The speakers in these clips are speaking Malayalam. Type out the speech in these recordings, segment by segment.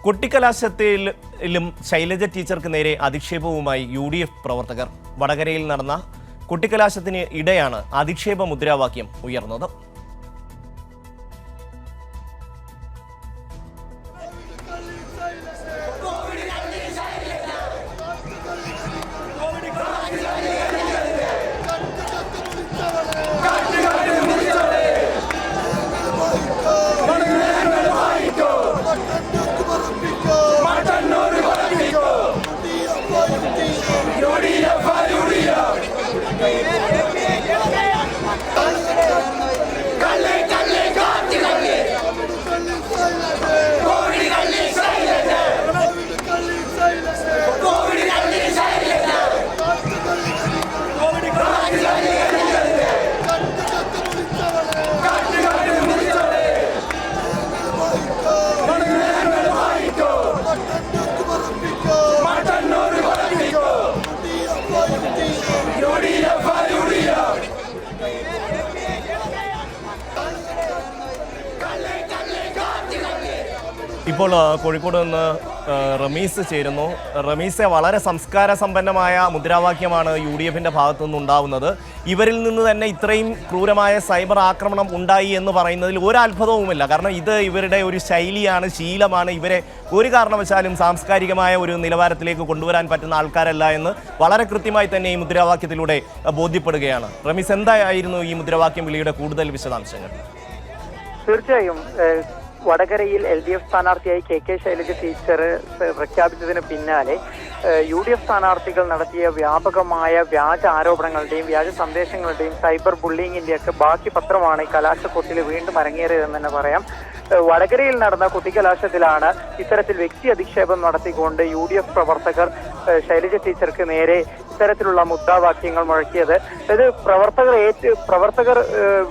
കുട്ടിക്കലാശത്തിലും ശൈലജ ടീച്ചർക്ക് നേരെ അധിക്ഷേപവുമായി UDF പ്രവർത്തകർ. വടകരയിൽ നടന്ന കുട്ടിക്കലാശത്തിന് ഇടെയാണ് അധിക്ഷേപ മുദ്രാവാക്യം ഉയർന്നത്. ഇപ്പോൾ കോഴിക്കോട് നിന്ന് റമീസ് ചേരുന്നു. റമീസെ, വളരെ സംസ്കാര സമ്പന്നമായ മുദ്രാവാക്യമാണ് UDFിൻ്റെ ഭാഗത്തുനിന്നുണ്ടാവുന്നത്. ഇവരിൽ നിന്ന് തന്നെ ഇത്രയും ക്രൂരമായ സൈബർ ആക്രമണം ഉണ്ടായി എന്ന് പറയുന്നതിൽ ഒരു അത്ഭുതവുമില്ല. കാരണം ഇത് ഇവരുടെ ഒരു ശൈലിയാണ്, ശീലമാണ്. ഇവരെ ഒരു കാരണവശാലും സാംസ്കാരികമായ ഒരു നിലവാരത്തിലേക്ക് കൊണ്ടുവരാൻ പറ്റുന്ന ആൾക്കാരല്ല എന്ന് വളരെ കൃത്യമായി തന്നെ ഈ മുദ്രാവാക്യത്തിലൂടെ ബോധ്യപ്പെടുകയാണ്. റമീസ്, എന്തായിരുന്നു ഈ മുദ്രാവാക്യം വിളിയുടെ കൂടുതൽ വിശദാംശങ്ങൾ? തീർച്ചയായും വടകരയിൽ LDF സ്ഥാനാർത്ഥിയായി KK ശൈലജ ടീച്ചർ പ്രഖ്യാപിച്ചതിന് പിന്നാലെ UDF സ്ഥാനാർത്ഥികൾ നടത്തിയ വ്യാപകമായ വ്യാജ ആരോപണങ്ങളുടെയും വ്യാജ സന്ദേശങ്ങളുടെയും സൈബർ ബുള്ളിങ്ങിന്റെയൊക്കെ ബാക്കി പത്രമാണ് ഈ കലാശക്കൊട്ടിൽ വീണ്ടും അരങ്ങേറിയതെന്ന് തന്നെ പറയാം. വടകരയിൽ നടന്ന കുട്ടിക്കലാശത്തിലാണ് ഇത്തരത്തിൽ വ്യക്തി അധിക്ഷേപം നടത്തിക്കൊണ്ട് UDF പ്രവർത്തകർ ശൈലജ ടീച്ചർക്ക് നേരെ ഇത്തരത്തിലുള്ള മുദ്രാവാക്യങ്ങൾ മുഴക്കിയത്. അതായത് പ്രവർത്തകർ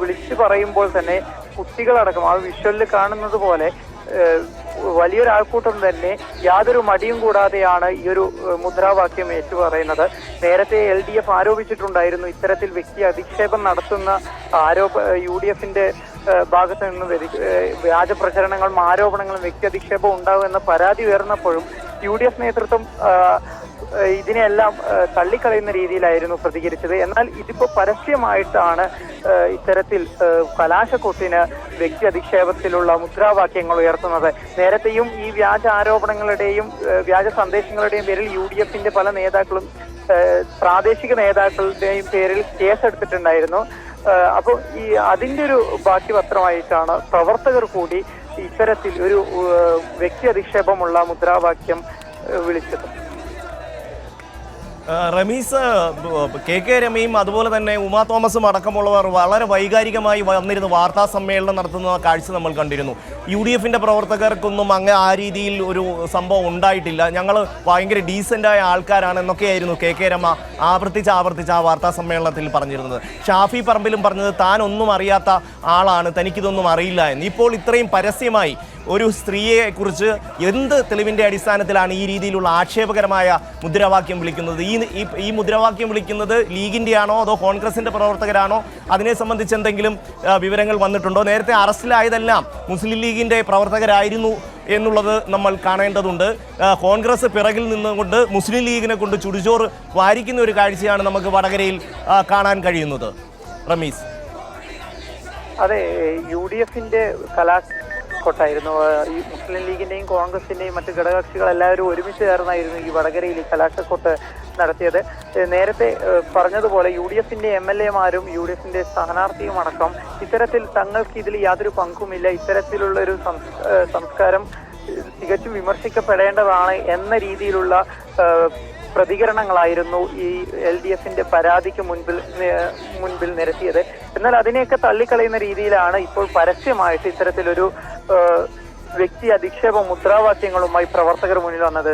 വിളിച്ചു പറയുമ്പോൾ തന്നെ കുട്ടികളടക്കം ആ വിഷ്വലിൽ കാണുന്നത് പോലെ വലിയൊരാൾക്കൂട്ടം തന്നെ യാതൊരു മടിയും കൂടാതെയാണ് ഈ ഒരു മുദ്രാവാക്യം ഏറ്റുപറയുന്നത്. നേരത്തെ LDF ആരോപിച്ചിട്ടുണ്ടായിരുന്നു ഇത്തരത്തിൽ വ്യക്തി അധിക്ഷേപം നടത്തുന്ന UDFിന്റെ ഭാഗത്ത് നിന്ന് വ്യാജ പ്രചരണങ്ങളും ആരോപണങ്ങളും വ്യക്തി അധിക്ഷേപവും ഉണ്ടാകുമെന്ന പരാതി ഉയർന്നപ്പോഴും UDF നേതൃത്വം ഇതിനെല്ലാം തള്ളിക്കളയുന്ന രീതിയിലായിരുന്നു പ്രതികരിച്ചത്. എന്നാൽ ഇതിപ്പോ പരസ്യമായിട്ടാണ് ഇത്തരത്തിൽ കലാശക്കൊട്ടിന് വ്യക്തി അധിക്ഷേപത്തിലുള്ള മുദ്രാവാക്യങ്ങൾ ഉയർത്തുന്നത്. നേരത്തെയും ഈ വ്യാജ ആരോപണങ്ങളുടെയും വ്യാജ സന്ദേശങ്ങളുടെയും പേരിൽ UDFിന്റെ പല നേതാക്കളും പ്രാദേശിക നേതാക്കളുടെയും പേരിൽ കേസെടുത്തിട്ടുണ്ടായിരുന്നു. അപ്പോൾ അതിന്റെ ഒരു ബാക്കി പത്രമായിട്ടാണ് പ്രവർത്തകർ കൂടി ഇത്തരത്തിൽ ഒരു വ്യക്തി അധിക്ഷേപമുള്ള മുദ്രാവാക്യം വിളിച്ചത്. റമീസ്, KK രമയും അതുപോലെ തന്നെ ഉമാ തോമസും അടക്കമുള്ളവർ വളരെ വൈകാരികമായി വന്നിരുന്നു വാർത്താ സമ്മേളനം നടത്തുന്ന കാഴ്ച നമ്മൾ കണ്ടിരുന്നു. UDFിൻ്റെ പ്രവർത്തകർക്കൊന്നും അങ്ങ് ആ രീതിയിൽ ഒരു സംഭവം ഉണ്ടായിട്ടില്ല, ഞങ്ങൾ ഭയങ്കര ഡീസൻ്റായ ആൾക്കാരാണെന്നൊക്കെയായിരുന്നു KK രമ ആവർത്തിച്ച് ആ വാർത്താ സമ്മേളനത്തിൽ പറഞ്ഞിരുന്നത്. ഷാഫി പറമ്പിലും പറഞ്ഞത് താൻ ഒന്നും അറിയാത്ത ആളാണ്, തനിക്കിതൊന്നും അറിയില്ല എന്ന്. ഇപ്പോൾ ഇത്രയും പരസ്യമായി ഒരു സ്ത്രീയെക്കുറിച്ച് എന്ത് തെളിവിൻ്റെ അടിസ്ഥാനത്തിലാണ് ഈ രീതിയിലുള്ള ആക്ഷേപകരമായ മുദ്രാവാക്യം വിളിക്കുന്നത്? ഈ മുദ്രാവാക്യം വിളിക്കുന്നത് ലീഗിൻ്റെ ആണോ അതോ കോൺഗ്രസിൻ്റെ പ്രവർത്തകരാണോ? അതിനെ സംബന്ധിച്ച് എന്തെങ്കിലും വിവരങ്ങൾ വന്നിട്ടുണ്ടോ? നേരത്തെ അറസ്റ്റിലായതെല്ലാം മുസ്ലിം ലീഗിൻ്റെ പ്രവർത്തകരായിരുന്നു എന്നുള്ളത് നമ്മൾ കാണേണ്ടതുണ്ട്. കോൺഗ്രസ് പിറകിൽ നിന്നുകൊണ്ട് മുസ്ലിം ലീഗിനെ കൊണ്ട് ചുടുചോറ് വാരിക്കുന്ന ഒരു കാഴ്ചയാണ് നമുക്ക് വടകരയിൽ കാണാൻ കഴിയുന്നത്. റമീസ്, അതെ, UDFിന്റെ കൊട്ടായിരുന്നു ഈ മുസ്ലിം ലീഗിന്റെയും കോൺഗ്രസിന്റെയും മറ്റ് ഘടകകക്ഷികൾ എല്ലാവരും ഒരുമിച്ച് ചേർന്നായിരുന്നു ഈ വടകരയിൽ ഈ കലാശക്കൊട്ട് നടത്തിയത്. നേരത്തെ പറഞ്ഞതുപോലെ UDFിന്റെ MLA മാരും UDFിന്റെ സ്ഥാനാർത്ഥിയും അടക്കം ഇത്തരത്തിൽ തങ്ങൾക്ക് ഇതിൽ യാതൊരു പങ്കുമില്ല, ഇത്തരത്തിലുള്ളൊരു സംസ്കാരം തികച്ചും വിമർശിക്കപ്പെടേണ്ടതാണ് എന്ന രീതിയിലുള്ള പ്രതികരണങ്ങളായിരുന്നു ഈ LDFിന്റെ പരാതിക്ക് മുൻപിൽ നിരത്തിയത്. എന്നാൽ അതിനെയൊക്കെ തള്ളിക്കളയുന്ന രീതിയിലാണ് ഇപ്പോൾ പരസ്യമായിട്ട് ഇത്തരത്തിലൊരു വ്യക്തി അധിക്ഷേപ മുദ്രാവാക്യങ്ങളുമായി പ്രവർത്തകർ മുന്നിൽ വന്നത്.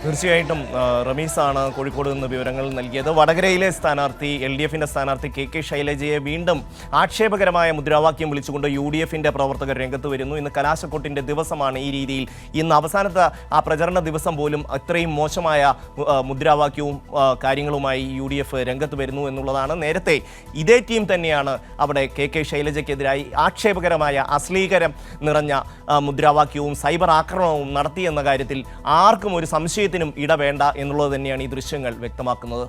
തീർച്ചയായിട്ടും റമീസാണ് കോഴിക്കോട് നിന്ന് വിവരങ്ങൾ നൽകിയത്. വടകരയിലെ സ്ഥാനാർത്ഥി LDFിന്റെ സ്ഥാനാർത്ഥി KK ശൈലജയെ വീണ്ടും ആക്ഷേപകരമായ മുദ്രാവാക്യം വിളിച്ചുകൊണ്ട് UDFിന്റെ പ്രവർത്തകർ രംഗത്ത് വരുന്നു. ഇന്ന് കലാശക്കൊട്ടിന്റെ ദിവസമാണ്. ഈ രീതിയിൽ ഇന്ന് അവസാനത്തെ ആ പ്രചരണ ദിവസം പോലും അത്രയും മോശമായ മുദ്രാവാക്യവും കാര്യങ്ങളുമായി UDF രംഗത്ത് വരുന്നു എന്നുള്ളതാണ്. നേരത്തെ ഇതേ ടീം തന്നെയാണ് അവിടെ KK ശൈലജയ്ക്കെതിരായി ആക്ഷേപകരമായ അശ്ലീകരം നിറഞ്ഞ മുദ്രാവാക്യവും സൈബർ ആക്രമണവും നടത്തിയെന്ന കാര്യത്തിൽ ആർക്കും ഒരു സംശയത്തിനും ഇടവേണ്ട എന്നുള്ളത് തന്നെയാണ് ഈ ദൃശ്യങ്ങൾ വ്യക്തമാക്കുന്നത്.